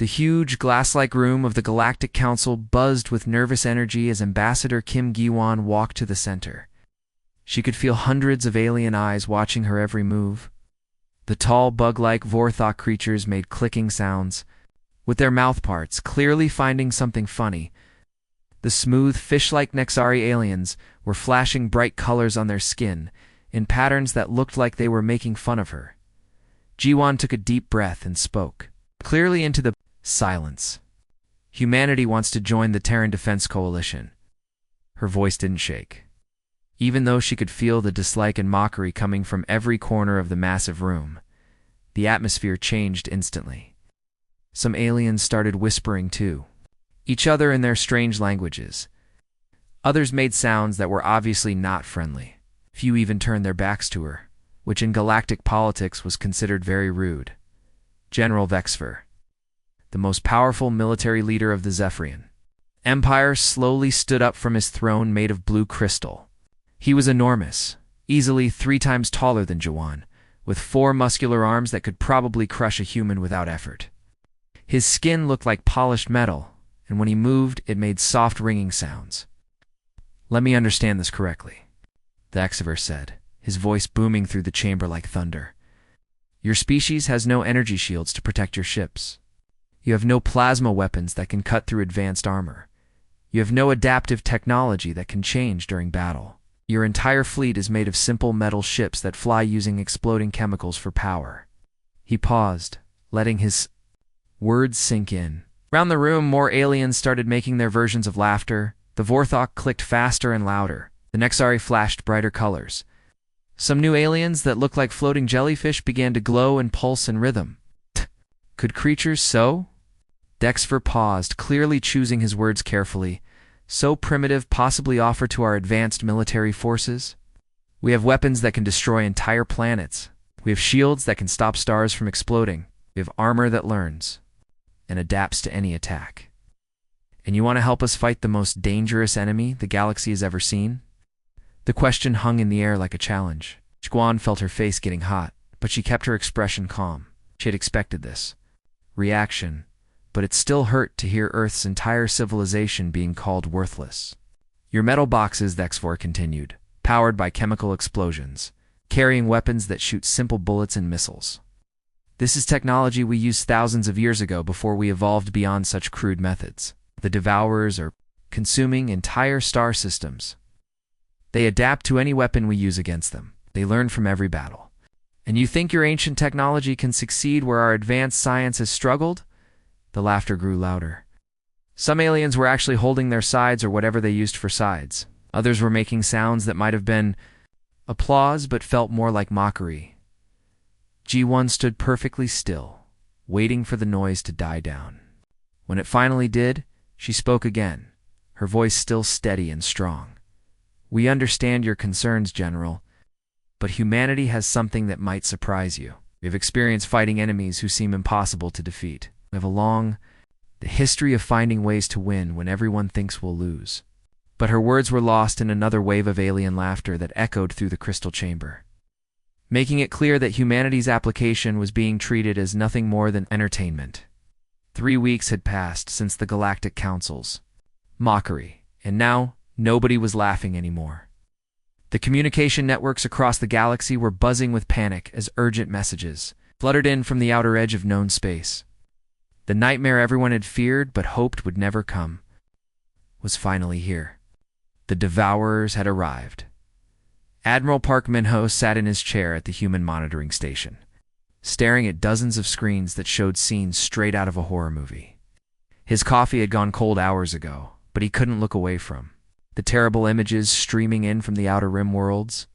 The huge, glass-like room of the Galactic Council buzzed with nervous energy as Ambassador Kim Gi-won walked to the center. She could feel hundreds of alien eyes watching her every move. The tall, bug-like Vorthok creatures made clicking sounds, with their mouthparts clearly finding something funny. The smooth, fish-like Nexari aliens were flashing bright colors on their skin, in patterns that looked like they were making fun of her. Ji-won took a deep breath and spoke, clearly into the silence. Humanity wants to join the Terran Defense Coalition. Her voice didn't shake, even though she could feel the dislike and mockery coming from every corner of the massive room. The atmosphere changed instantly. Some aliens started whispering too, each other in their strange languages. Others made sounds that were obviously not friendly. Few even turned their backs to her, which in galactic politics was considered very rude. General Vexfer, the most powerful military leader of the Zephyrian Empire, slowly stood up from his throne made of blue crystal. He was enormous, easily 3 times taller than Ji-won, with 4 muscular arms that could probably crush a human without effort. His skin looked like polished metal, and when he moved, it made soft ringing sounds. "Let me understand this correctly," the Vexfer said, his voice booming through the chamber like thunder. "Your species has no energy shields to protect your ships. You have no plasma weapons that can cut through advanced armor. You have no adaptive technology that can change during battle. Your entire fleet is made of simple metal ships that fly using exploding chemicals for power." He paused, letting his words sink in. Around the room, more aliens started making their versions of laughter. The Vorthok clicked faster and louder. The Nexari flashed brighter colors. Some new aliens that looked like floating jellyfish began to glow and pulse in rhythm. Could creatures so? Dexfer paused, clearly choosing his words carefully. So primitive, possibly offer to our advanced military forces? We have weapons that can destroy entire planets. We have shields that can stop stars from exploding. We have armor that learns and adapts to any attack. And you want to help us fight the most dangerous enemy the galaxy has ever seen? The question hung in the air like a challenge. Ji-won felt her face getting hot, but she kept her expression calm. She had expected this reaction, but it still hurt to hear Earth's entire civilization being called worthless. "Your metal boxes," the X4 continued, "powered by chemical explosions, carrying weapons that shoot simple bullets and missiles. This is technology we used thousands of years ago before we evolved beyond such crude methods. The Devourers are consuming entire star systems. They adapt to any weapon we use against them. They learn from every battle. And you think your ancient technology can succeed where our advanced science has struggled?" The laughter grew louder. Some aliens were actually holding their sides or whatever they used for sides. Others were making sounds that might have been applause but felt more like mockery. Ji-won stood perfectly still, waiting for the noise to die down. When it finally did, she spoke again, her voice still steady and strong. "We understand your concerns, General, but humanity has something that might surprise you. We have experience fighting enemies who seem impossible to defeat. We have the history of finding ways to win when everyone thinks we'll lose." But her words were lost in another wave of alien laughter that echoed through the crystal chamber, making it clear that humanity's application was being treated as nothing more than entertainment. 3 weeks had passed since the Galactic Council's mockery, and now nobody was laughing anymore. The communication networks across the galaxy were buzzing with panic as urgent messages fluttered in from the outer edge of known space. The nightmare everyone had feared but hoped would never come was finally here. The Devourers had arrived. Admiral Park Min-ho sat in his chair at the human monitoring station, staring at dozens of screens that showed scenes straight out of a horror movie. His coffee had gone cold hours ago, but he couldn't look away from the terrible images streaming in from the Outer Rim worlds.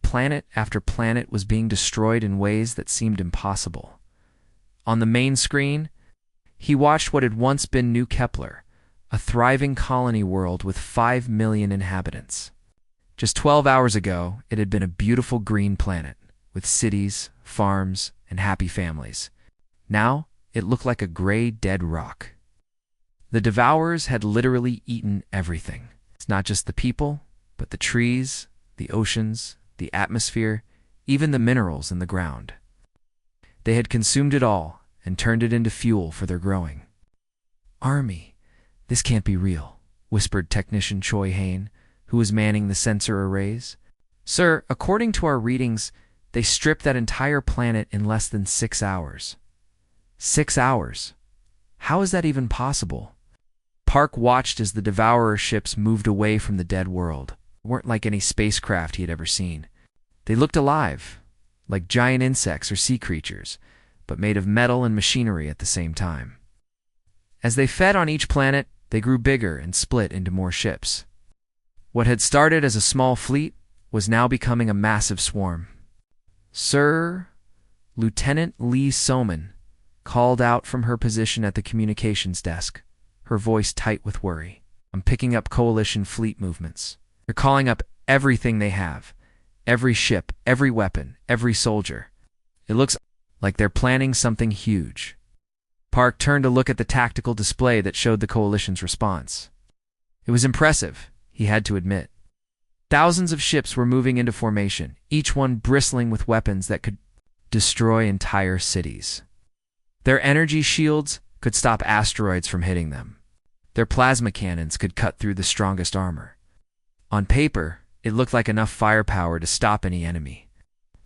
Planet after planet was being destroyed in ways that seemed impossible. On the main screen, he watched what had once been New Kepler, a thriving colony world with 5 million inhabitants. Just 12 hours ago, it had been a beautiful green planet, with cities, farms, and happy families. Now, it looked like a gray, dead rock. The Devourers had literally eaten everything. It's not just the people, but the trees, the oceans, the atmosphere, even the minerals in the ground. They had consumed it all, and turned it into fuel for their growing army. "This can't be real," whispered Technician Choi Hain, who was manning the sensor arrays. "Sir, according to our readings, they stripped that entire planet in less than 6 hours." 6 hours? How is that even possible? Park watched as the Devourer ships moved away from the dead world. They weren't like any spacecraft he had ever seen. They looked alive, like giant insects or sea creatures, but made of metal and machinery at the same time. As they fed on each planet, they grew bigger and split into more ships. What had started as a small fleet was now becoming a massive swarm. "Sir," Lieutenant Lee Soman called out from her position at the communications desk, her voice tight with worry. "I'm picking up Coalition fleet movements. They're calling up everything they have. Every ship, every weapon, every soldier. It looks like they're planning something huge." Park turned to look at the tactical display that showed the Coalition's response. It was impressive, he had to admit. Thousands of ships were moving into formation, each one bristling with weapons that could destroy entire cities. Their energy shields could stop asteroids from hitting them. Their plasma cannons could cut through the strongest armor. On paper, it looked like enough firepower to stop any enemy.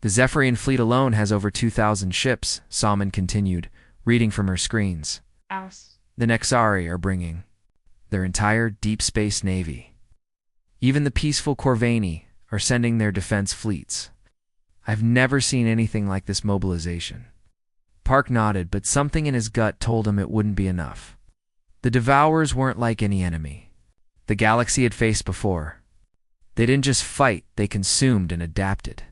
"The Zephyrian fleet alone has over 2,000 ships," Salmon continued, reading from her screens. "The Nexari are bringing their entire deep space navy. Even the peaceful Corvani are sending their defense fleets. I've never seen anything like this mobilization." Park nodded, but something in his gut told him it wouldn't be enough. The Devourers weren't like any enemy the galaxy had faced before. They didn't just fight, they consumed and adapted.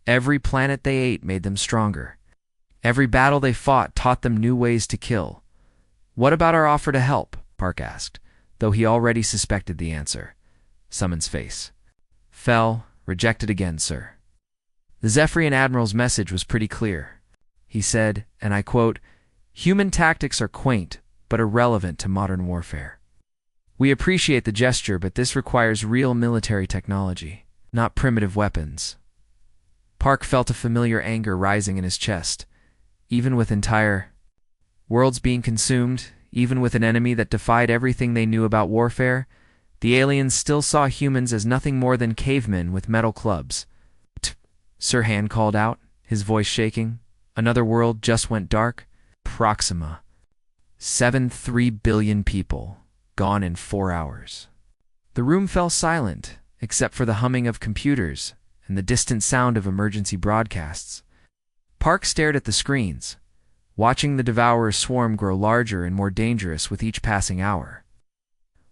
Every planet they ate made them stronger. Every battle they fought taught them new ways to kill. "What about our offer to help?" Park asked, though he already suspected the answer. Summon's face fell. "Rejected again, sir." The Zephyrian Admiral's message was pretty clear. He said, and I quote, "Human tactics are quaint, but irrelevant to modern warfare. We appreciate the gesture, but this requires real military technology, not primitive weapons." Park felt a familiar anger rising in his chest. Even with entire worlds being consumed, even with an enemy that defied everything they knew about warfare, the aliens still saw humans as nothing more than cavemen with metal clubs. Sir Han called out, his voice shaking. "Another world just went dark. Proxima. 7.3 billion people, gone in 4 hours." The room fell silent, except for the humming of computers and the distant sound of emergency broadcasts. Park stared at the screens, watching the Devourer's swarm grow larger and more dangerous with each passing hour.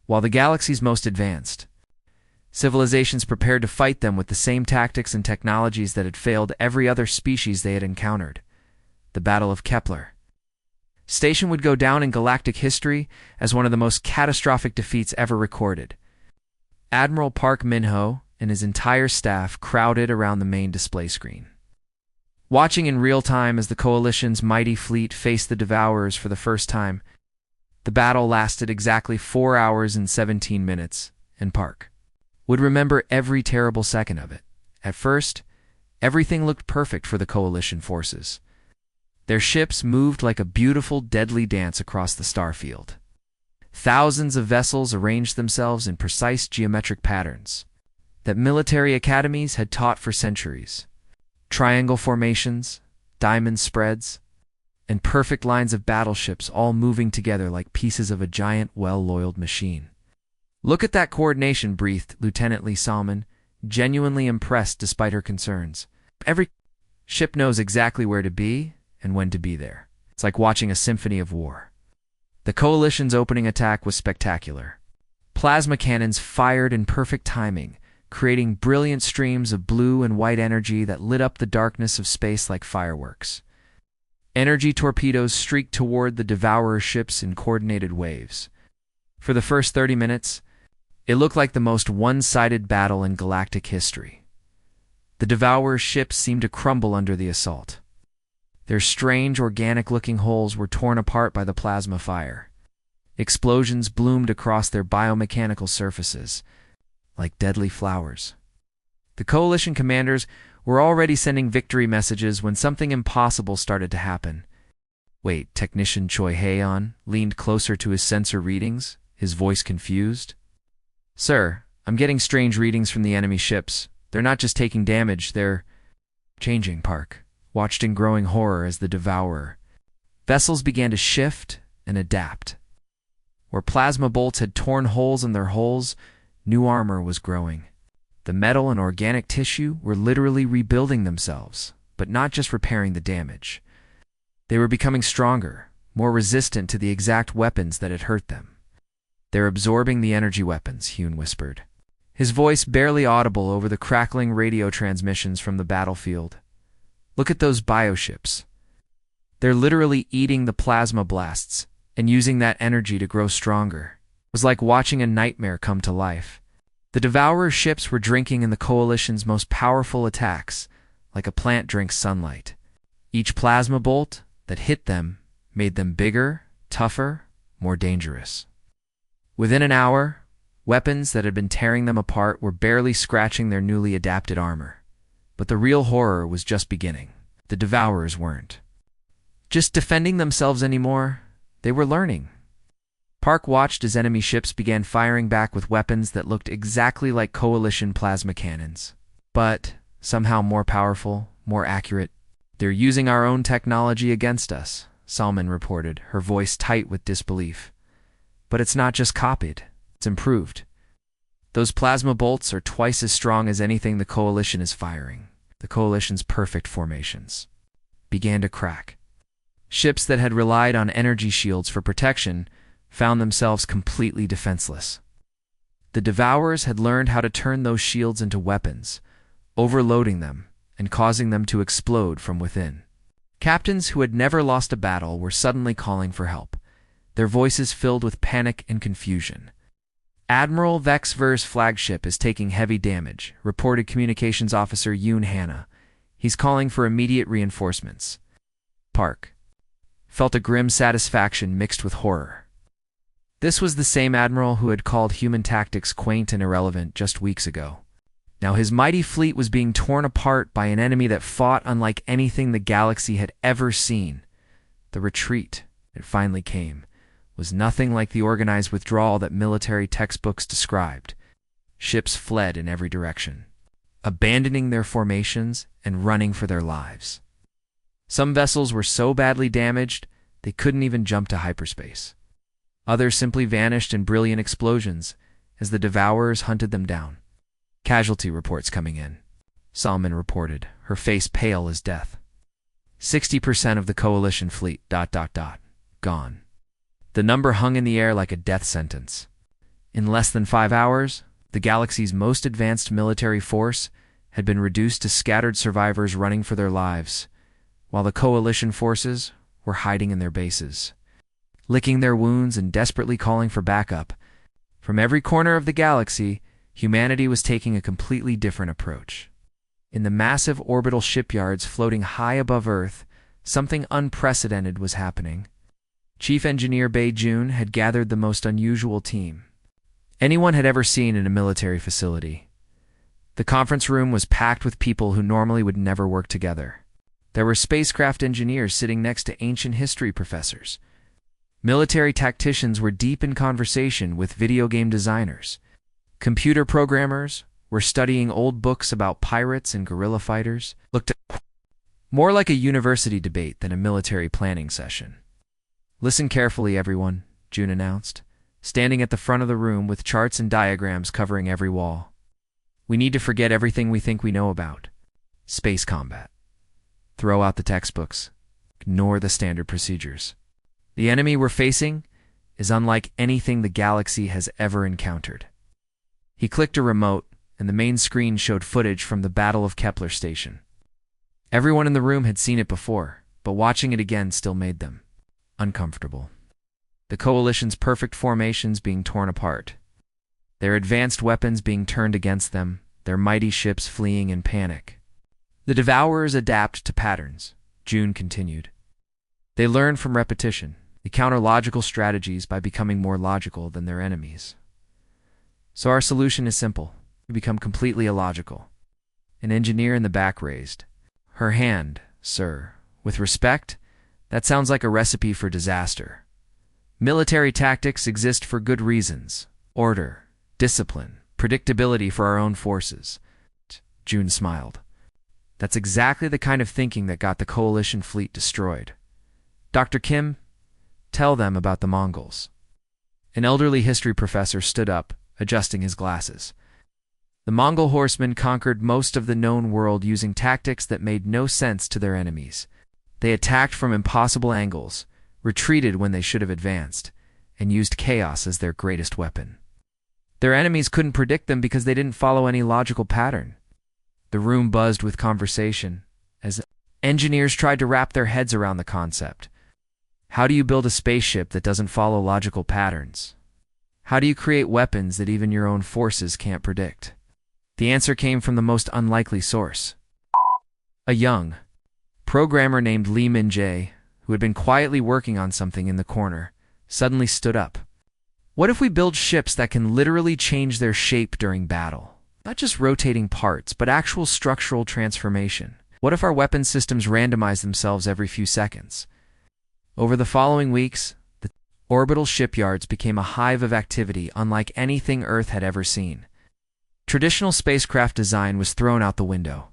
While the galaxy's most advanced, civilizations prepared to fight them with the same tactics and technologies that had failed every other species they had encountered. The Battle of Kepler Station would go down in galactic history as one of the most catastrophic defeats ever recorded. Admiral Park Min-ho and his entire staff crowded around the main display screen, watching in real time as the Coalition's mighty fleet faced the Devourers for the first time. The battle lasted exactly 4 hours and 17 minutes, and Park would remember every terrible second of it. At first, everything looked perfect for the Coalition forces. Their ships moved like a beautiful, deadly dance across the starfield. Thousands of vessels arranged themselves in precise geometric patterns that military academies had taught for centuries. Triangle formations, diamond spreads, and perfect lines of battleships all moving together like pieces of a giant, well-oiled machine. "Look at that coordination," breathed Lieutenant Lee Salmon, genuinely impressed despite her concerns. "Every ship knows exactly where to be and when to be there. It's like watching a symphony of war." The Coalition's opening attack was spectacular. Plasma cannons fired in perfect timing, creating brilliant streams of blue and white energy that lit up the darkness of space like fireworks. Energy torpedoes streaked toward the Devourer ships in coordinated waves. For the first 30 minutes, it looked like the most one-sided battle in galactic history. The Devourer ships seemed to crumble under the assault. Their strange, organic-looking hulls were torn apart by the plasma fire. Explosions bloomed across their biomechanical surfaces, like deadly flowers. The Coalition commanders were already sending victory messages when something impossible started to happen. Wait, Technician Choi Haeon leaned closer to his sensor readings, his voice confused. Sir, I'm getting strange readings from the enemy ships. They're not just taking damage, they're changing. Park watched in growing horror as the Devourer. Vessels began to shift and adapt. Where plasma bolts had torn holes in their hulls, new armor was growing. The metal and organic tissue were literally rebuilding themselves, but not just repairing the damage. They were becoming stronger, more resistant to the exact weapons that had hurt them. They're absorbing the energy weapons, Hyun whispered, his voice barely audible over the crackling radio transmissions from the battlefield. Look at those bioships. They're literally eating the plasma blasts and using that energy to grow stronger. It was like watching a nightmare come to life. The Devourer ships were drinking in the Coalition's most powerful attacks, like a plant drinks sunlight. Each plasma bolt that hit them made them bigger, tougher, more dangerous. Within an hour, weapons that had been tearing them apart were barely scratching their newly adapted armor. But the real horror was just beginning. The Devourers weren't just defending themselves anymore. They were learning. Park watched as enemy ships began firing back with weapons that looked exactly like Coalition plasma cannons, but somehow more powerful, more accurate. They're using our own technology against us, Salman reported, her voice tight with disbelief. But it's not just copied, it's improved. Those plasma bolts are twice as strong as anything the Coalition is firing. The Coalition's perfect formations began to crack. Ships that had relied on energy shields for protection found themselves completely defenseless. The Devourers had learned how to turn those shields into weapons, overloading them and causing them to explode from within. Captains who had never lost a battle were suddenly calling for help, their voices filled with panic and confusion. Admiral Vexver's flagship is taking heavy damage, reported Communications Officer Yoon Hannah. He's calling for immediate reinforcements. Park felt a grim satisfaction mixed with horror. This was the same admiral who had called human tactics quaint and irrelevant just weeks ago. Now his mighty fleet was being torn apart by an enemy that fought unlike anything the galaxy had ever seen. The retreat, it finally came, was nothing like the organized withdrawal that military textbooks described. Ships fled in every direction, abandoning their formations and running for their lives. Some vessels were so badly damaged they couldn't even jump to hyperspace. Others simply vanished in brilliant explosions as the Devourers hunted them down. Casualty reports coming in, Salman reported, her face pale as death. 60% of the Coalition fleet, gone. The number hung in the air like a death sentence. In less than 5 hours, the galaxy's most advanced military force had been reduced to scattered survivors running for their lives, while the Coalition forces were hiding in their bases, licking their wounds and desperately calling for backup. From every corner of the galaxy, humanity was taking a completely different approach. In the massive orbital shipyards floating high above Earth, something unprecedented was happening. Chief Engineer Bae Jun had gathered the most unusual team anyone had ever seen in a military facility. The conference room was packed with people who normally would never work together. There were spacecraft engineers sitting next to ancient history professors. Military tacticians were deep in conversation with video game designers. Computer programmers were studying old books about pirates and guerrilla fighters. Looked more like a university debate than a military planning session. Listen carefully, everyone, June announced, standing at the front of the room with charts and diagrams covering every wall. We need to forget everything we think we know about space combat. Throw out the textbooks. Ignore the standard procedures. The enemy we're facing is unlike anything the galaxy has ever encountered. He clicked a remote, and the main screen showed footage from the Battle of Kepler Station. Everyone in the room had seen it before, but watching it again still made them uncomfortable. The Coalition's perfect formations being torn apart, their advanced weapons being turned against them, their mighty ships fleeing in panic. The Devourers adapt to patterns, June continued. They learn from repetition. They counter logical strategies by becoming more logical than their enemies. So our solution is simple. We become completely illogical. An engineer in the back raised her hand. Sir, with respect, That sounds like a recipe for disaster. Military tactics exist for good reasons. Order, discipline, predictability for our own forces. June smiled. That's exactly the kind of thinking that got the Coalition fleet destroyed. Dr. Kim, tell them about the Mongols. An elderly history professor stood up, adjusting his glasses. The Mongol horsemen conquered most of the known world using tactics that made no sense to their enemies. They attacked from impossible angles, retreated when they should have advanced, and used chaos as their greatest weapon. Their enemies couldn't predict them because they didn't follow any logical pattern. The room buzzed with conversation as engineers tried to wrap their heads around the concept. How do you build a spaceship that doesn't follow logical patterns? How do you create weapons that even your own forces can't predict? The answer came from the most unlikely source. A young programmer named Lee Min-jae, who had been quietly working on something in the corner, suddenly stood up. What if we build ships that can literally change their shape during battle? Not just rotating parts, but actual structural transformation. What if our weapon systems randomize themselves every few seconds? Over the following weeks, the orbital shipyards became a hive of activity unlike anything Earth had ever seen. Traditional spacecraft design was thrown out the window.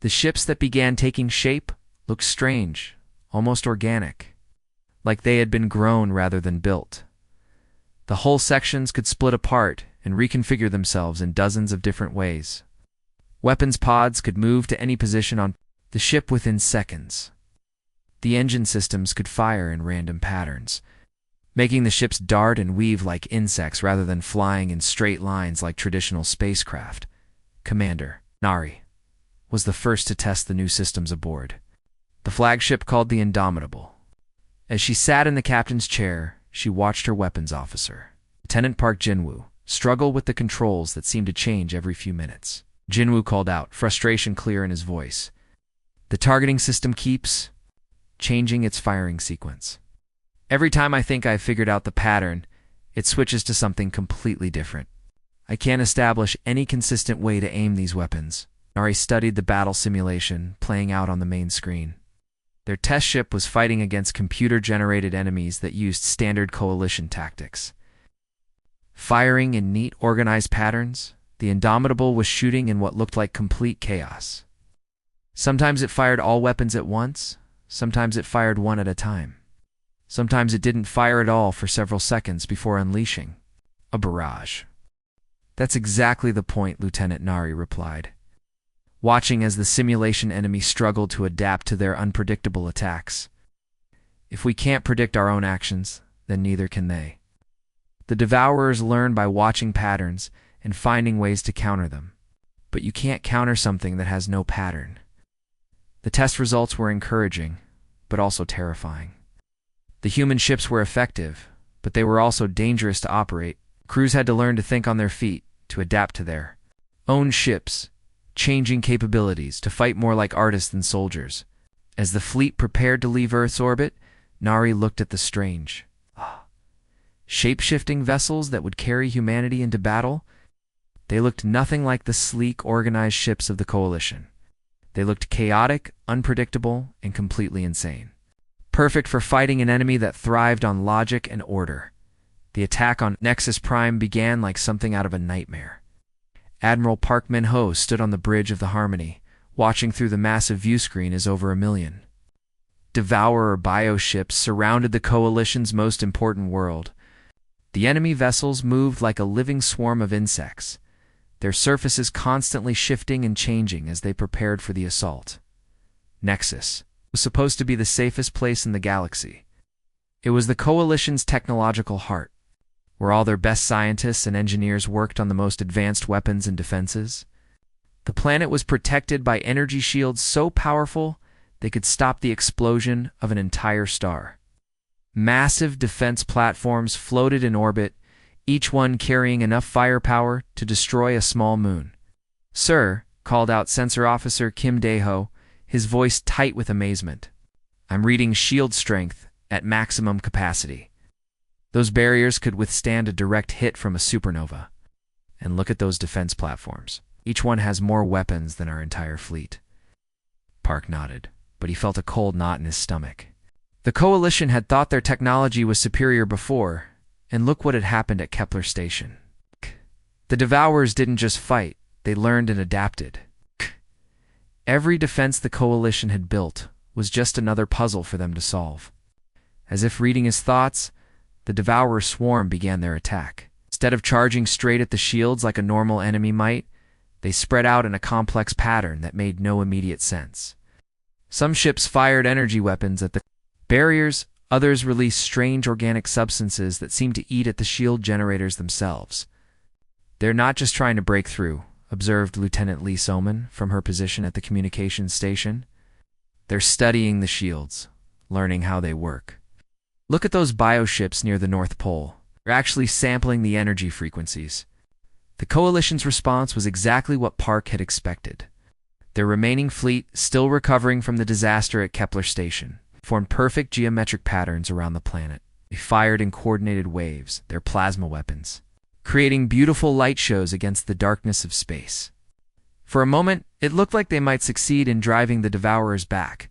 The ships that began taking shape looked strange, almost organic, like they had been grown rather than built. The hull sections could split apart and reconfigure themselves in dozens of different ways. Weapons pods could move to any position on the ship within seconds. The engine systems could fire in random patterns, making the ships dart and weave like insects rather than flying in straight lines like traditional spacecraft. Commander Nari was the first to test the new systems aboard. The flagship called the Indomitable. As she sat in the captain's chair, she watched her weapons officer, Lieutenant Park Jinwoo, struggle with the controls that seemed to change every few minutes. Jinwoo called out, frustration clear in his voice. The targeting system keeps changing its firing sequence. Every time I think I've figured out the pattern, it switches to something completely different. I can't establish any consistent way to aim these weapons. Nari studied the battle simulation playing out on the main screen. Their test ship was fighting against computer-generated enemies that used standard coalition tactics. Firing in neat, organized patterns, the Indomitable was shooting in what looked like complete chaos. Sometimes it fired all weapons at once, sometimes it fired one at a time. Sometimes it didn't fire at all for several seconds before unleashing a barrage. That's exactly the point, Lieutenant Nari replied, watching as the simulation enemy struggled to adapt to their unpredictable attacks. If we can't predict our own actions, then neither can they. The Devourers learn by watching patterns and finding ways to counter them. But you can't counter something that has no pattern. The test results were encouraging, but also terrifying. The human ships were effective, but they were also dangerous to operate. Crews had to learn to think on their feet, to adapt to their own ships, changing capabilities, to fight more like artists than soldiers. As the fleet prepared to leave Earth's orbit, Nari looked at the strange, shape-shifting vessels that would carry humanity into battle. They looked nothing like the sleek, organized ships of the Coalition. They looked chaotic, unpredictable, and completely insane. Perfect for fighting an enemy that thrived on logic and order. The attack on Nexus Prime began like something out of a nightmare. Admiral Park Min-ho stood on the bridge of the Harmony, watching through the massive viewscreen as over 1 million Devourer bioships surrounded the Coalition's most important world. The enemy vessels moved like a living swarm of insects, their surfaces constantly shifting and changing as they prepared for the assault. Nexus was supposed to be the safest place in the galaxy. It was the Coalition's technological heart, where all their best scientists and engineers worked on the most advanced weapons and defenses. The planet was protected by energy shields so powerful they could stop the explosion of an entire star. Massive defense platforms floated in orbit, each one carrying enough firepower to destroy a small moon. "Sir," called out Sensor Officer Kim Dae-ho, his voice tight with amazement. "I'm reading shield strength at maximum capacity. Those barriers could withstand a direct hit from a supernova. And look at those defense platforms. Each one has more weapons than our entire fleet." Park nodded, but he felt a cold knot in his stomach. The Coalition had thought their technology was superior before, and look what had happened at Kepler Station. The Devourers didn't just fight, they learned and adapted. Every defense the Coalition had built was just another puzzle for them to solve. As if reading his thoughts, the Devourer swarm began their attack. Instead of charging straight at the shields like a normal enemy might, they spread out in a complex pattern that made no immediate sense. Some ships fired energy weapons at the barriers, others released strange organic substances that seemed to eat at the shield generators themselves. "They're not just trying to break through," observed Lieutenant Lee Soman from her position at the communications station. "They're studying the shields, learning how they work. Look at those bioships near the North Pole. They're actually sampling the energy frequencies." The Coalition's response was exactly what Park had expected. Their remaining fleet, still recovering from the disaster at Kepler Station, formed perfect geometric patterns around the planet. They fired in coordinated waves, their plasma weapons, creating beautiful light shows against the darkness of space. For a moment, it looked like they might succeed in driving the Devourers back,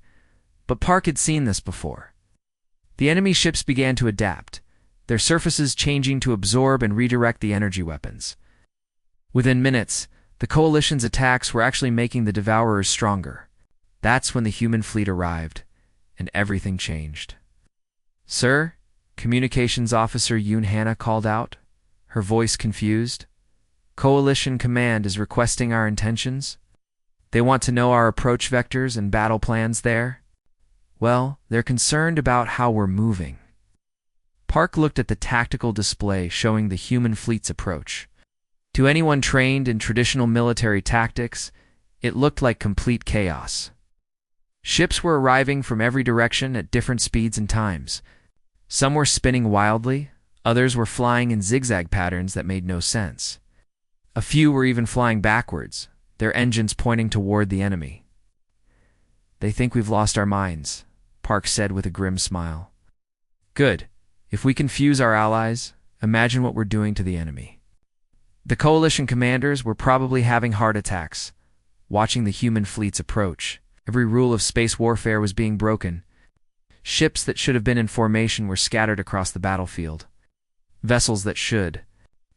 but Park had seen this before. The enemy ships began to adapt, their surfaces changing to absorb and redirect the energy weapons. Within minutes, the Coalition's attacks were actually making the Devourers stronger. That's when the human fleet arrived, and everything changed. "Sir," Communications Officer Yoon Hannah called out, her voice confused. "Coalition Command is requesting our intentions. They want to know our approach vectors and battle plans there. Well, they're concerned about how we're moving." Park looked at the tactical display showing the human fleet's approach. To anyone trained in traditional military tactics, it looked like complete chaos. Ships were arriving from every direction at different speeds and times. Some were spinning wildly, others were flying in zigzag patterns that made no sense. A few were even flying backwards, their engines pointing toward the enemy. "They think we've lost our minds," Park said with a grim smile. "Good. If we confuse our allies, imagine what we're doing to the enemy." The Coalition commanders were probably having heart attacks, watching the human fleet's approach. Every rule of space warfare was being broken. Ships that should have been in formation were scattered across the battlefield. Vessels that should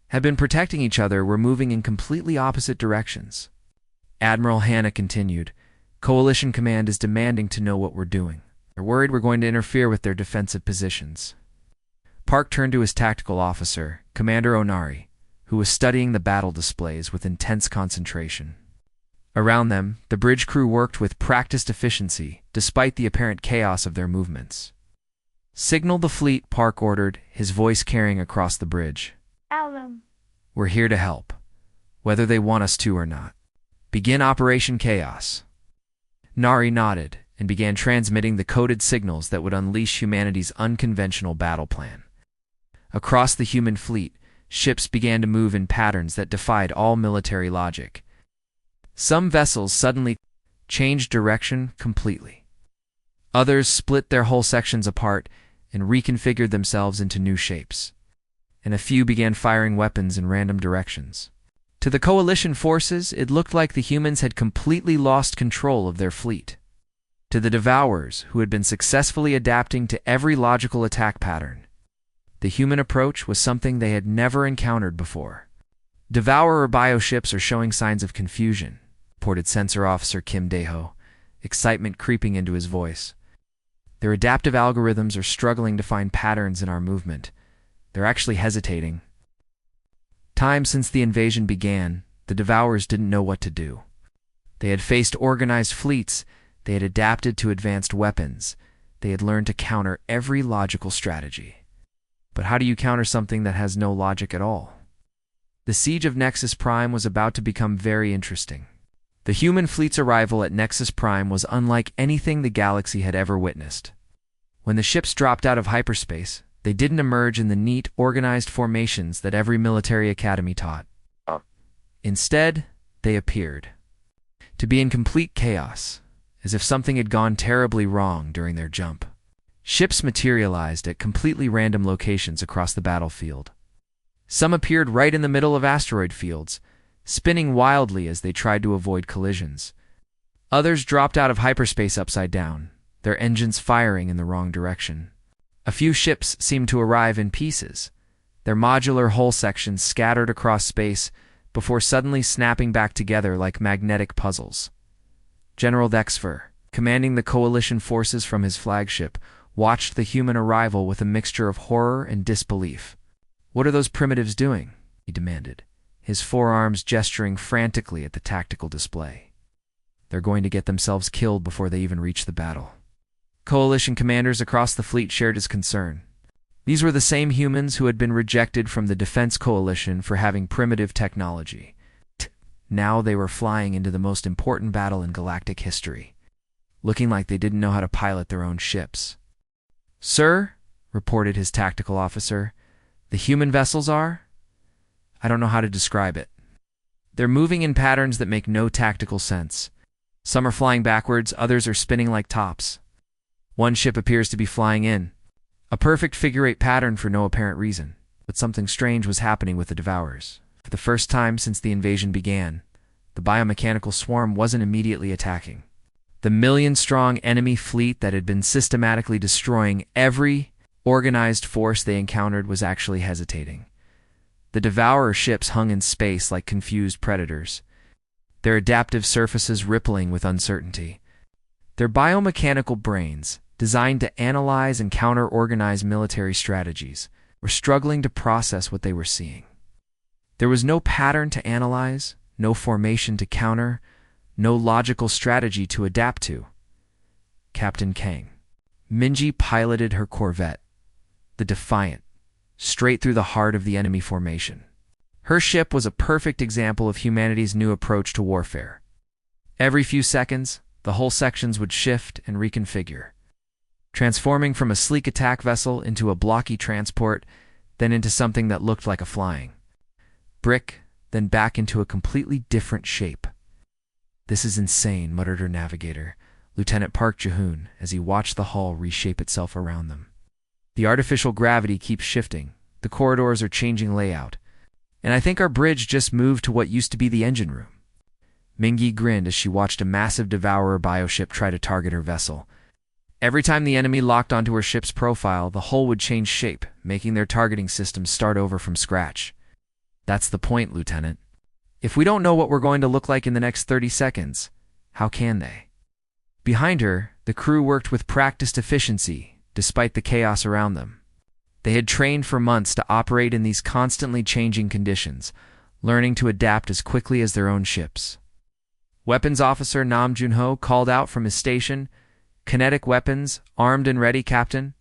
have been protecting each other were moving in completely opposite directions. Admiral Hannah continued, "Coalition Command is demanding to know what we're doing. They're worried we're going to interfere with their defensive positions." Park turned to his tactical officer, Commander Onari, who was studying the battle displays with intense concentration. Around them, the bridge crew worked with practiced efficiency, despite the apparent chaos of their movements. "Signal the fleet," Park ordered, his voice carrying across the bridge. "Alan." "We're here to help, whether they want us to or not. Begin Operation Chaos." Nari nodded and began transmitting the coded signals that would unleash humanity's unconventional battle plan. Across the human fleet, ships began to move in patterns that defied all military logic. Some vessels suddenly changed direction completely. Others split their whole sections apart and reconfigured themselves into new shapes. And a few began firing weapons in random directions. To the Coalition forces, it looked like the humans had completely lost control of their fleet. To the Devourers, who had been successfully adapting to every logical attack pattern, the human approach was something they had never encountered before. "Devourer bioships are showing signs of confusion," reported Sensor Officer Kim Daeho, excitement creeping into his voice. "Their adaptive algorithms are struggling to find patterns in our movement. They're actually hesitating." Time since the invasion began, the Devourers didn't know what to do. They had faced organized fleets, they had adapted to advanced weapons, they had learned to counter every logical strategy. But how do you counter something that has no logic at all? The siege of Nexus Prime was about to become very interesting. The human fleet's arrival at Nexus Prime was unlike anything the galaxy had ever witnessed. When the ships dropped out of hyperspace, they didn't emerge in the neat, organized formations that every military academy taught. Instead, they appeared to be in complete chaos, as if something had gone terribly wrong during their jump. Ships materialized at completely random locations across the battlefield. Some appeared right in the middle of asteroid fields, spinning wildly as they tried to avoid collisions. Others dropped out of hyperspace upside down, their engines firing in the wrong direction. A few ships seemed to arrive in pieces, their modular hull sections scattered across space before suddenly snapping back together like magnetic puzzles. General Dexfer, commanding the coalition forces from his flagship, watched the human arrival with a mixture of horror and disbelief. "What are those primitives doing?" he demanded, his forearms gesturing frantically at the tactical display. "They're going to get themselves killed before they even reach the battle." Coalition commanders across the fleet shared his concern. These were the same humans who had been rejected from the Defense Coalition for having primitive technology. Now they were flying into the most important battle in galactic history, looking like they didn't know how to pilot their own ships. "Sir," reported his tactical officer, "the human vessels are? I don't know how to describe it. They're moving in patterns that make no tactical sense. Some are flying backwards, others are spinning like tops. One ship appears to be flying in. A perfect figure-8 pattern for no apparent reason. But something strange was happening with the Devourers. For the first time since the invasion began, the biomechanical swarm wasn't immediately attacking. The million-strong enemy fleet that had been systematically destroying every organized force they encountered was actually hesitating. The Devourer ships hung in space like confused predators, their adaptive surfaces rippling with uncertainty. Their biomechanical brains, designed to analyze and counter-organize military strategies, were struggling to process what they were seeing. There was no pattern to analyze, no formation to counter, no logical strategy to adapt to. Captain Kang. Minji piloted her corvette, the Defiant, straight through the heart of the enemy formation. Her ship was a perfect example of humanity's new approach to warfare. Every few seconds, the hull sections would shift and reconfigure, transforming from a sleek attack vessel into a blocky transport, then into something that looked like a flying brick, then back into a completely different shape. "This is insane," muttered her navigator, Lieutenant Park Ji-hoon, as he watched the hull reshape itself around them. "The artificial gravity keeps shifting, the corridors are changing layout, and I think our bridge just moved to what used to be the engine room." Mingi grinned as she watched a massive Devourer bioship try to target her vessel. Every time the enemy locked onto her ship's profile, the hull would change shape, making their targeting systems start over from scratch. "That's the point, Lieutenant. If we don't know what we're going to look like in the next 30 seconds, how can they?" Behind her, the crew worked with practiced efficiency, despite the chaos around them. They had trained for months to operate in these constantly changing conditions, learning to adapt as quickly as their own ships. Weapons Officer Nam Junho called out from his station, "Kinetic weapons, armed and ready, Captain."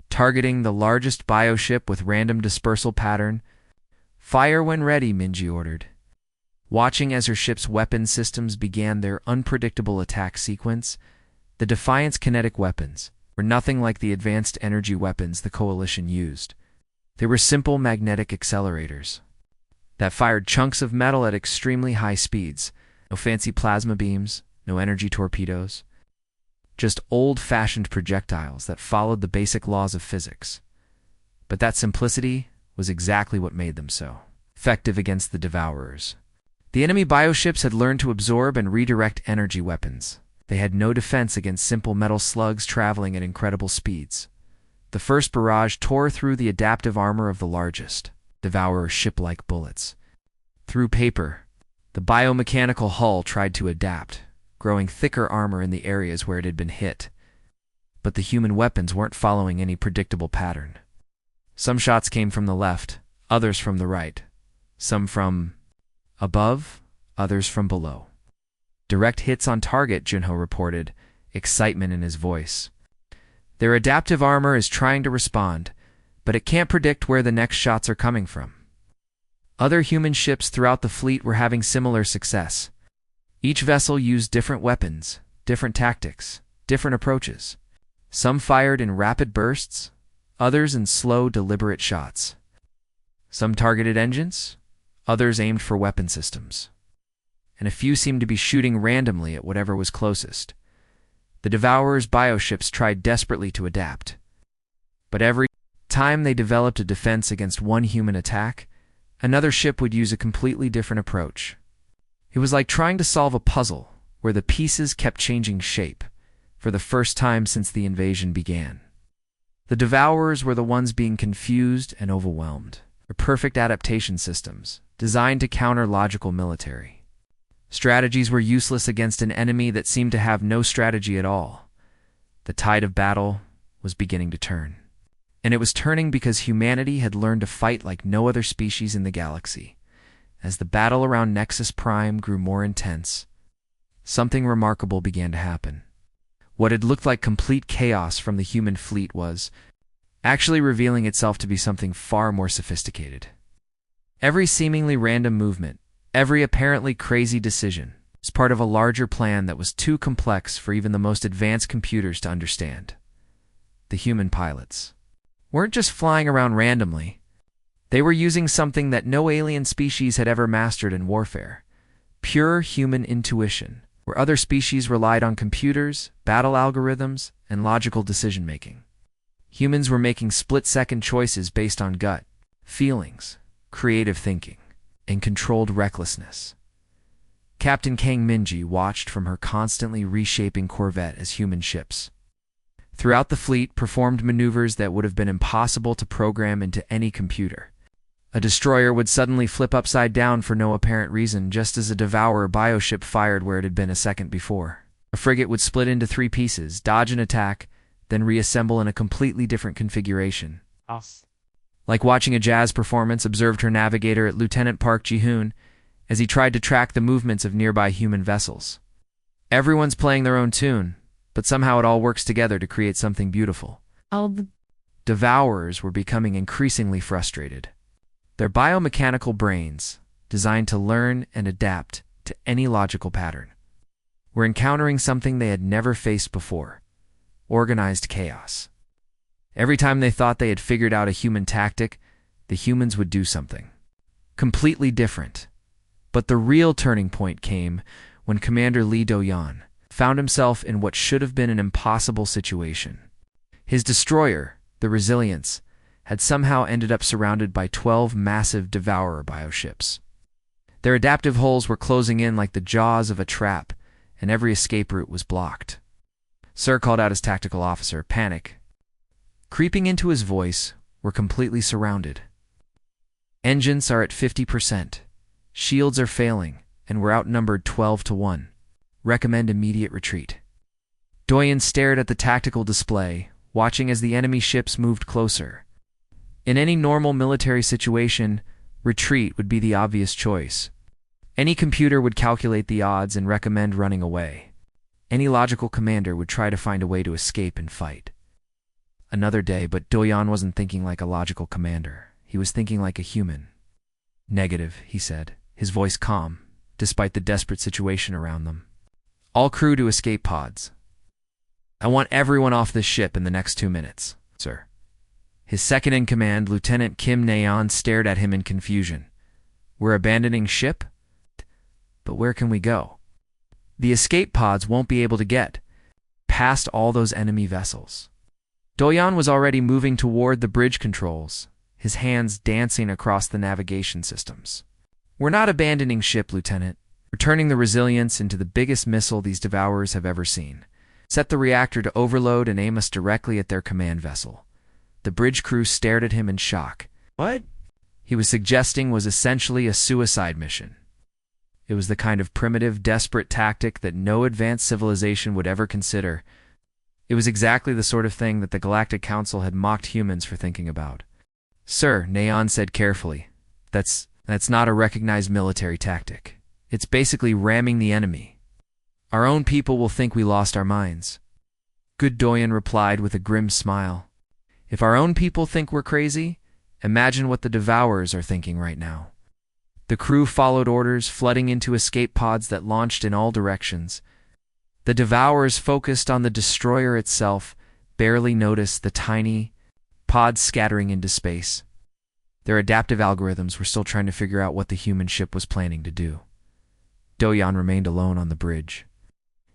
Targeting the largest bioship with random dispersal pattern. "Fire when ready," Minji ordered. Watching as her ship's weapon systems began their unpredictable attack sequence, the Defiant's kinetic weapons were nothing like the advanced energy weapons the Coalition used. They were simple magnetic accelerators that fired chunks of metal at extremely high speeds. No fancy plasma beams, no energy torpedoes. Just old-fashioned projectiles that followed the basic laws of physics. But that simplicity was exactly what made them so effective against the Devourers. The enemy bioships had learned to absorb and redirect energy weapons. They had no defense against simple metal slugs traveling at incredible speeds. The first barrage tore through the adaptive armor of the largest Devourer ship like bullets. Through paper, the biomechanical hull tried to adapt, growing thicker armor in the areas where it had been hit. But the human weapons weren't following any predictable pattern. Some shots came from the left, others from the right. Some from above, others from below. "Direct hits on target," Junho reported, excitement in his voice. "Their adaptive armor is trying to respond, but it can't predict where the next shots are coming from." Other human ships throughout the fleet were having similar success. Each vessel used different weapons, different tactics, different approaches. Some fired in rapid bursts, others in slow, deliberate shots. Some targeted engines, others aimed for weapon systems. And a few seemed to be shooting randomly at whatever was closest. The Devourer's bioships tried desperately to adapt. But every time they developed a defense against one human attack, another ship would use a completely different approach. It was like trying to solve a puzzle where the pieces kept changing shape, for the first time since the invasion began. The Devourers were the ones being confused and overwhelmed. Their perfect adaptation systems, designed to counter logical military strategies, were useless against an enemy that seemed to have no strategy at all. The tide of battle was beginning to turn. And it was turning because humanity had learned to fight like no other species in the galaxy. As the battle around Nexus Prime grew more intense, something remarkable began to happen. What had looked like complete chaos from the human fleet was actually revealing itself to be something far more sophisticated. Every seemingly random movement, every apparently crazy decision, was part of a larger plan that was too complex for even the most advanced computers to understand. The human pilots weren't just flying around randomly. They were using something that no alien species had ever mastered in warfare: pure human intuition, where other species relied on computers, battle algorithms, and logical decision-making. Humans were making split-second choices based on gut, feelings, creative thinking, and controlled recklessness. Captain Kang Minji watched from her constantly reshaping corvette as human ships throughout the fleet performed maneuvers that would have been impossible to program into any computer. A destroyer would suddenly flip upside down for no apparent reason, just as a Devourer bioship fired where it had been a second before. A frigate would split into 3 pieces, dodge an attack, then reassemble in a completely different configuration. Like watching a jazz performance, observed her navigator at Lieutenant Park Ji-hoon as he tried to track the movements of nearby human vessels. Everyone's playing their own tune, but somehow it all works together to create something beautiful. Devourers were becoming increasingly frustrated. Their biomechanical brains, designed to learn and adapt to any logical pattern, were encountering something they had never faced before: organized chaos. Every time they thought they had figured out a human tactic, the humans would do something completely different. But the real turning point came when Commander Lee Do-yeon found himself in what should have been an impossible situation. His destroyer, the Resilience, had somehow ended up surrounded by 12 massive Devourer bioships. Their adaptive holes were closing in like the jaws of a trap, and every escape route was blocked. Sir called out his tactical officer. Panic creeping into his voice. We're completely surrounded. Engines are at 50%. Shields are failing, and we're outnumbered 12-1. Recommend immediate retreat. Do-yeon stared at the tactical display, watching as the enemy ships moved closer. In any normal military situation, retreat would be the obvious choice. Any computer would calculate the odds and recommend running away. Any logical commander would try to find a way to escape and fight. Another day, but Do-yeon wasn't thinking like a logical commander. He was thinking like a human. Negative, he said, his voice calm, despite the desperate situation around them. All crew to escape pods. I want everyone off this ship in the next 2 minutes, sir. His second-in-command, Lieutenant Kim Na-yeon, stared at him in confusion. We're abandoning ship? But where can we go? The escape pods won't be able to get past all those enemy vessels. Do-yeon was already moving toward the bridge controls, his hands dancing across the navigation systems. We're not abandoning ship, Lieutenant. We're turning the Resilience into the biggest missile these Devourers have ever seen. Set the reactor to overload and aim us directly at their command vessel. The bridge crew stared at him in shock. What he was suggesting was essentially a suicide mission. It was the kind of primitive, desperate tactic that no advanced civilization would ever consider. It was exactly the sort of thing that the Galactic Council had mocked humans for thinking about. Sir, Na-yeon said carefully, that's not a recognized military tactic. It's basically ramming the enemy. Our own people will think we lost our minds. Good Do-yeon replied with a grim smile. If our own people think we're crazy, imagine what the Devourers are thinking right now. The crew followed orders, flooding into escape pods that launched in all directions. The Devourers focused on the destroyer itself, barely noticed the tiny pods scattering into space. Their adaptive algorithms were still trying to figure out what the human ship was planning to do. Do-yeon remained alone on the bridge,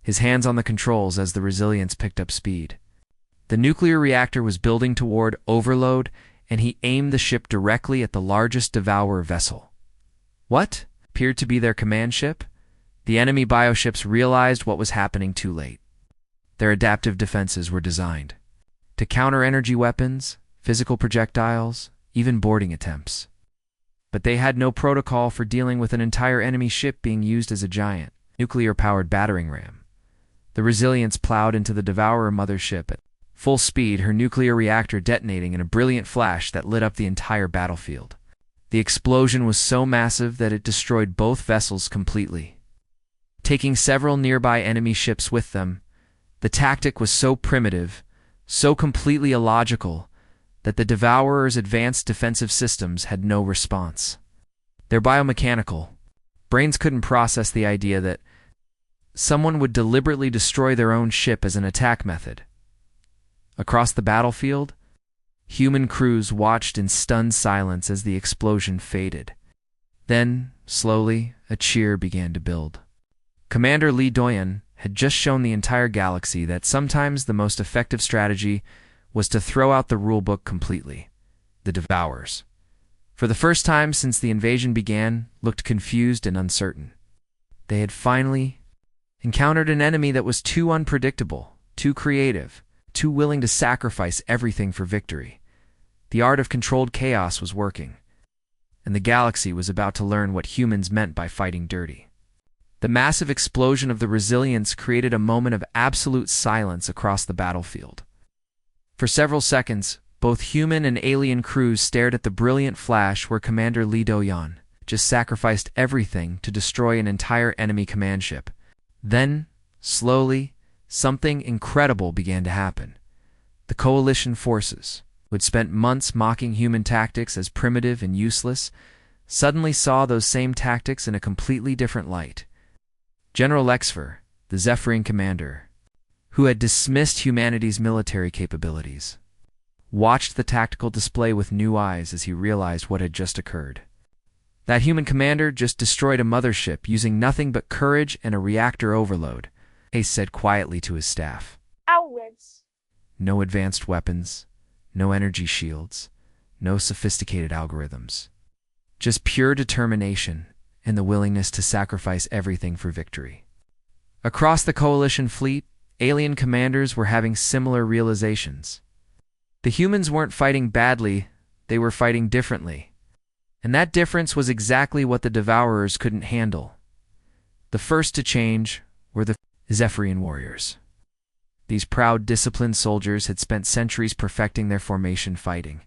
his hands on the controls as the Resilience picked up speed. The nuclear reactor was building toward overload, and he aimed the ship directly at the largest Devourer vessel. What appeared to be their command ship? The enemy bioships realized what was happening too late. Their adaptive defenses were designed to counter energy weapons, physical projectiles, even boarding attempts. But they had no protocol for dealing with an entire enemy ship being used as a giant, nuclear-powered battering ram. The Resilience plowed into the Devourer mothership at full speed, her nuclear reactor detonating in a brilliant flash that lit up the entire battlefield. The explosion was so massive that it destroyed both vessels completely, taking several nearby enemy ships with them. The tactic was so primitive, so completely illogical, that the Devourer's advanced defensive systems had no response. Their biomechanical brains couldn't process the idea that someone would deliberately destroy their own ship as an attack method. Across the battlefield, human crews watched in stunned silence as the explosion faded. Then, slowly, a cheer began to build. Commander Lee Doyen had just shown the entire galaxy that sometimes the most effective strategy was to throw out the rulebook completely. The Devourers, for the first time since the invasion began, looked confused and uncertain. They had finally encountered an enemy that was too unpredictable, too creative, too willing to sacrifice everything for victory. The art of controlled chaos was working, and the galaxy was about to learn what humans meant by fighting dirty. The massive explosion of the Resilience created a moment of absolute silence across the battlefield. For several seconds, both human and alien crews stared at the brilliant flash where Commander Lee Do-yeon just sacrificed everything to destroy an entire enemy command ship. Then, slowly, something incredible began to happen. The coalition forces, who had spent months mocking human tactics as primitive and useless, suddenly saw those same tactics in a completely different light. General Lexfer, the Zephyrian commander, who had dismissed humanity's military capabilities, watched the tactical display with new eyes as he realized what had just occurred. That human commander just destroyed a mothership using nothing but courage and a reactor overload, Ace said quietly to his staff. Outwards. No advanced weapons, no energy shields, no sophisticated algorithms. Just pure determination and the willingness to sacrifice everything for victory. Across the coalition fleet, alien commanders were having similar realizations. The humans weren't fighting badly, they were fighting differently. And that difference was exactly what the Devourers couldn't handle. The first to change were the Zephyrian warriors. These proud, disciplined soldiers had spent centuries perfecting their formation fighting,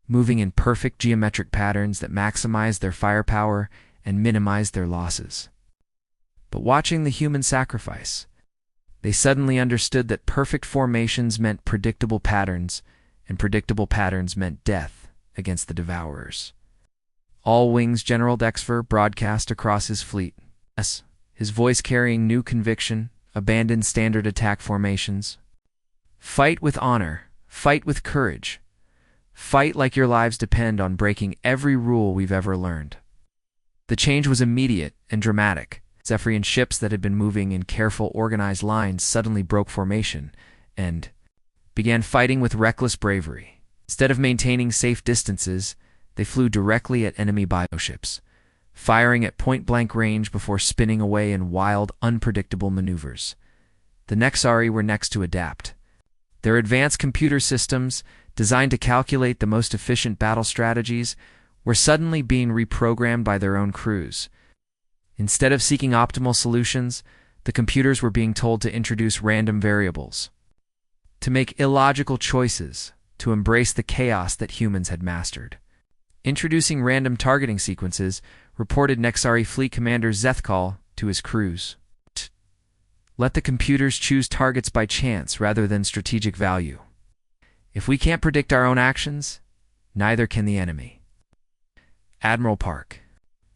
moving in perfect geometric patterns that maximized their firepower and minimized their losses. But watching the human sacrifice, they suddenly understood that perfect formations meant predictable patterns, and predictable patterns meant death against the Devourers. All wings, General Dexfer broadcast across his fleet. Yes, his voice carrying new conviction, abandon standard attack formations. Fight with honor, fight with courage. Fight like your lives depend on breaking every rule we've ever learned. The change was immediate and dramatic. Zephyrian ships that had been moving in careful, organized lines suddenly broke formation and began fighting with reckless bravery. Instead of maintaining safe distances, they flew directly at enemy bioships, firing at point-blank range before spinning away in wild, unpredictable maneuvers. The Nexari were next to adapt. Their advanced computer systems, designed to calculate the most efficient battle strategies, were suddenly being reprogrammed by their own crews. Instead of seeking optimal solutions, the computers were being told to introduce random variables, to make illogical choices, to embrace the chaos that humans had mastered. Introducing random targeting sequences, reported Nexari Fleet Commander Zethkal to his crews. Let the computers choose targets by chance rather than strategic value. If we can't predict our own actions, neither can the enemy. Admiral Park.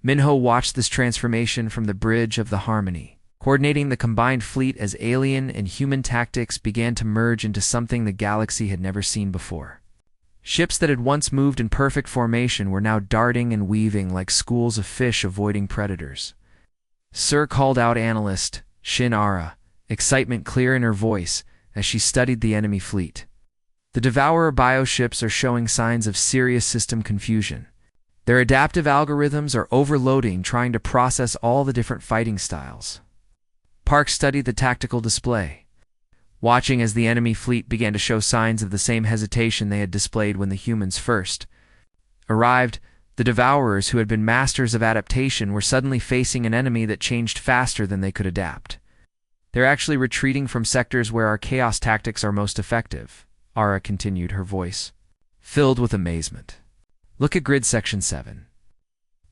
Minho watched this transformation from the bridge of the Harmony, coordinating the combined fleet as alien and human tactics began to merge into something the galaxy had never seen before. Ships that had once moved in perfect formation were now darting and weaving like schools of fish avoiding predators. Sir called out analyst Shin Ara, excitement clear in her voice as she studied the enemy fleet. The Devourer bioships are showing signs of serious system confusion. Their adaptive algorithms are overloading, trying to process all the different fighting styles. Park studied the tactical display. watching as the enemy fleet began to show signs of the same hesitation they had displayed when the humans first arrived. The Devourers, who had been masters of adaptation, were suddenly facing an enemy that changed faster than they could adapt. They're actually retreating from sectors where our chaos tactics are most effective, Ara continued, her voice filled with amazement. Look at grid section 7.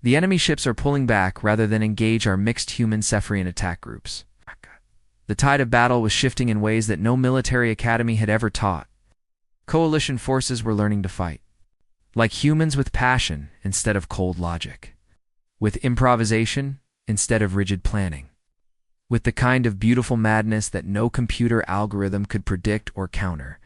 The enemy ships are pulling back rather than engage our mixed human-Cepharian attack groups. The tide of battle was shifting in ways that no military academy had ever taught. Coalition forces were learning to fight like humans, with passion instead of cold logic, with improvisation instead of rigid planning, with the kind of beautiful madness that no computer algorithm could predict or counter.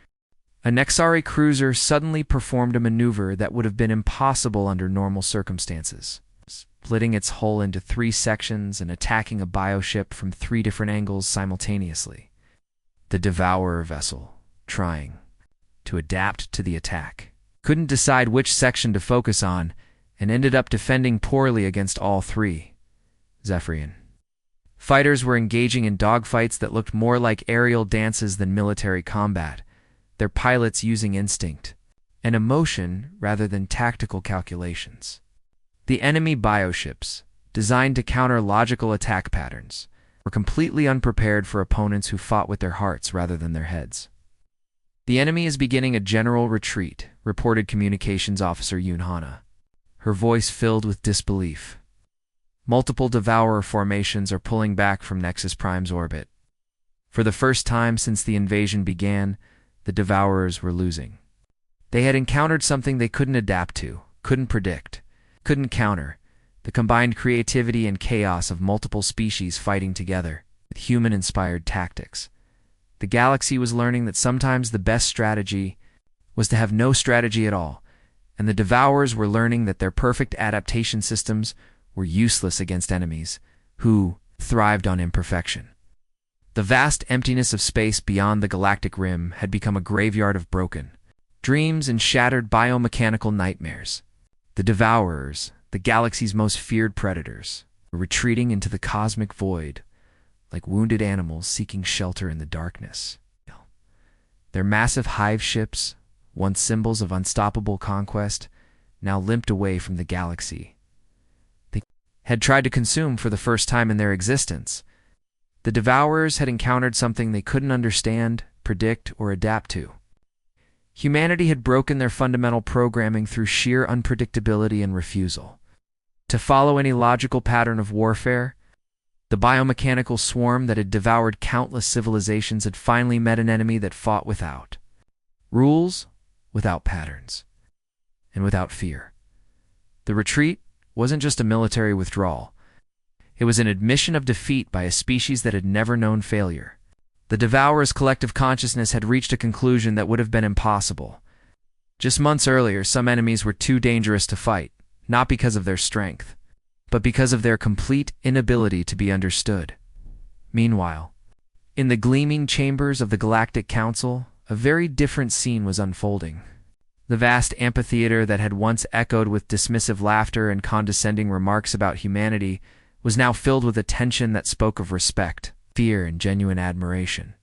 A Nexari cruiser suddenly performed a maneuver that would have been impossible under normal circumstances, splitting its hull into 3 sections and attacking a bioship from 3 different angles simultaneously. The Devourer vessel, trying to adapt to the attack, couldn't decide which section to focus on and ended up defending poorly against all 3. Zephyrian fighters were engaging in dogfights that looked more like aerial dances than military combat, their pilots using instinct and emotion rather than tactical calculations. The enemy bioships, designed to counter logical attack patterns, were completely unprepared for opponents who fought with their hearts rather than their heads. The enemy is beginning a general retreat, reported Communications Officer Yoon Hana, her voice filled with disbelief. Multiple Devourer formations are pulling back from Nexus Prime's orbit. For the first time since the invasion began, the Devourers were losing. They had encountered something they couldn't adapt to, couldn't predict, couldn't counter: the combined creativity and chaos of multiple species fighting together with human-inspired tactics. The galaxy was learning that sometimes the best strategy was to have no strategy at all, and the Devourers were learning that their perfect adaptation systems were useless against enemies who thrived on imperfection. The vast emptiness of space beyond the galactic rim had become a graveyard of broken dreams and shattered biomechanical nightmares. The Devourers, the galaxy's most feared predators, were retreating into the cosmic void like wounded animals seeking shelter in the darkness. Their massive hive ships, once symbols of unstoppable conquest, now limped away from the galaxy they had tried to consume for the first time in their existence. The Devourers had encountered something they couldn't understand, predict, or adapt to. Humanity had broken their fundamental programming through sheer unpredictability and refusal to follow any logical pattern of warfare. The biomechanical swarm that had devoured countless civilizations had finally met an enemy that fought without rules, without patterns, and without fear. The retreat wasn't just a military withdrawal. It was an admission of defeat by a species that had never known failure. The Devourers' collective consciousness had reached a conclusion that would have been impossible. Just months earlier, some enemies were too dangerous to fight, not because of their strength, but because of their complete inability to be understood. Meanwhile, in the gleaming chambers of the Galactic Council, a very different scene was unfolding. The vast amphitheater that had once echoed with dismissive laughter and condescending remarks about humanity was now filled with a tension that spoke of respect, fear, and genuine admiration.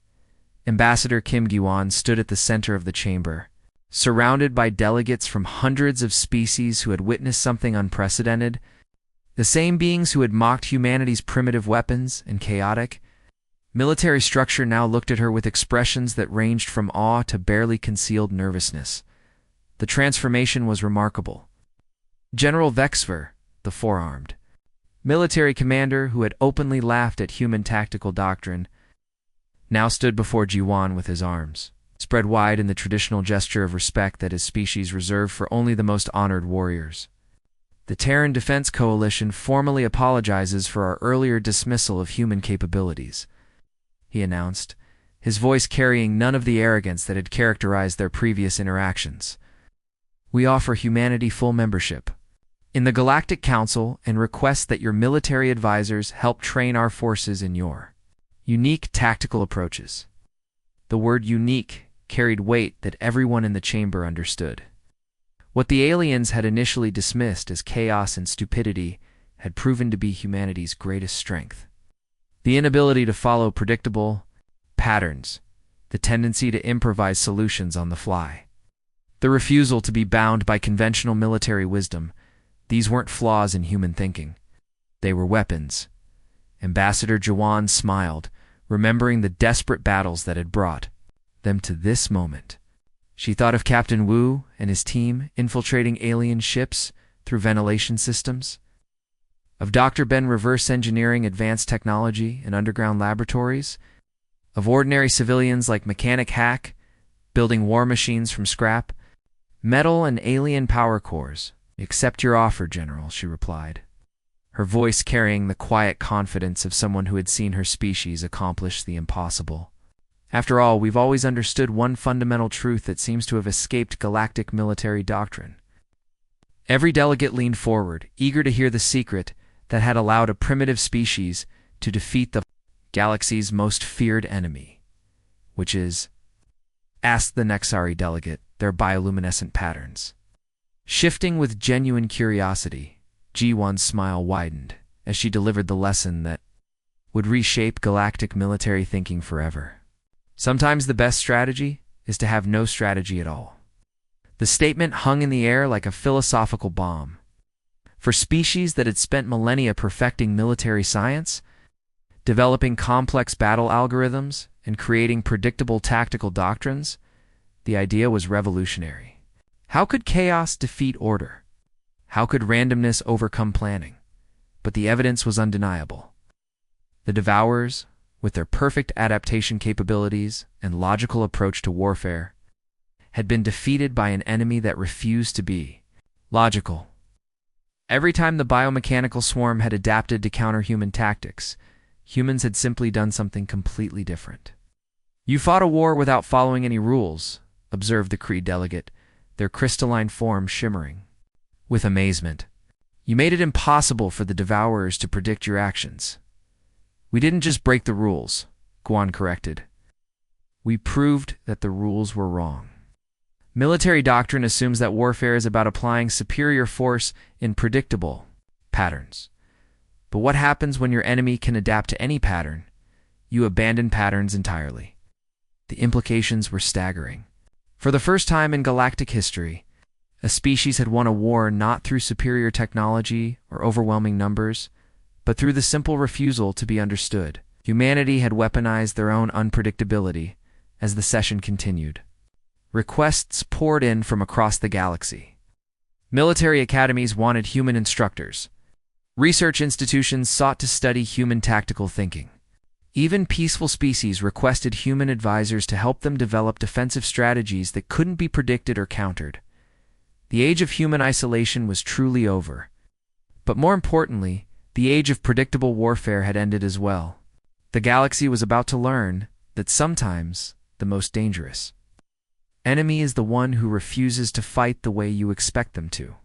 Ambassador Kim Gi-won stood at the center of the chamber, surrounded by delegates from hundreds of species who had witnessed something unprecedented. The same beings who had mocked humanity's primitive weapons and chaotic military structure now looked at her with expressions that ranged from awe to barely concealed nervousness. The transformation was remarkable. General Vexver, the four-armed military commander who had openly laughed at human tactical doctrine, now stood before Ji-won with his arms spread wide in the traditional gesture of respect that his species reserved for only the most honored warriors. The Terran Defense Coalition formally apologizes for our earlier dismissal of human capabilities, he announced, his voice carrying none of the arrogance that had characterized their previous interactions. We offer humanity full membership in the Galactic Council and request that your military advisors help train our forces in your unique tactical approaches. The word unique carried weight that everyone in the chamber understood. What the aliens had initially dismissed as chaos and stupidity had proven to be humanity's greatest strength. The inability to follow predictable patterns, the tendency to improvise solutions on the fly. The refusal to be bound by conventional military wisdom. These weren't flaws in human thinking. They were weapons. Ambassador Jawan smiled, remembering the desperate battles that had brought them to this moment. She thought of Captain Wu and his team infiltrating alien ships through ventilation systems, of Dr. Ben reverse engineering advanced technology in underground laboratories, of ordinary civilians like Mechanic Hack building war machines from scrap, metal and alien power cores. "Accept your offer, General," she replied, her voice carrying the quiet confidence of someone who had seen her species accomplish the impossible. After all, we've always understood one fundamental truth that seems to have escaped galactic military doctrine. Every delegate leaned forward, eager to hear the secret that had allowed a primitive species to defeat the galaxy's most feared enemy, which is, asked the Nexari delegate, their bioluminescent patterns. Shifting with genuine curiosity, G1's smile widened as she delivered the lesson that would reshape galactic military thinking forever. Sometimes the best strategy is to have no strategy at all. The statement hung in the air like a philosophical bomb. For species that had spent millennia perfecting military science, developing complex battle algorithms, and creating predictable tactical doctrines, the idea was revolutionary. How could chaos defeat order? How could randomness overcome planning? But the evidence was undeniable. The Devourers, with their perfect adaptation capabilities and logical approach to warfare, had been defeated by an enemy that refused to be logical. Every time the biomechanical swarm had adapted to counter human tactics, humans had simply done something completely different. "You fought a war without following any rules," observed the Kree delegate, their crystalline form shimmering with amazement. "You made it impossible for the Devourers to predict your actions." "We didn't just break the rules," Guan corrected. "We proved that the rules were wrong." Military doctrine assumes that warfare is about applying superior force in predictable patterns. But what happens when your enemy can adapt to any pattern? You abandon patterns entirely. The implications were staggering. For the first time in galactic history, a species had won a war not through superior technology or overwhelming numbers, but through the simple refusal to be understood. Humanity had weaponized their own unpredictability as the session continued. Requests poured in from across the galaxy. Military academies wanted human instructors. Research institutions sought to study human tactical thinking. Even peaceful species requested human advisors to help them develop defensive strategies that couldn't be predicted or countered. The age of human isolation was truly over. But more importantly, the age of predictable warfare had ended as well. The galaxy was about to learn that sometimes the most dangerous enemy is the one who refuses to fight the way you expect them to.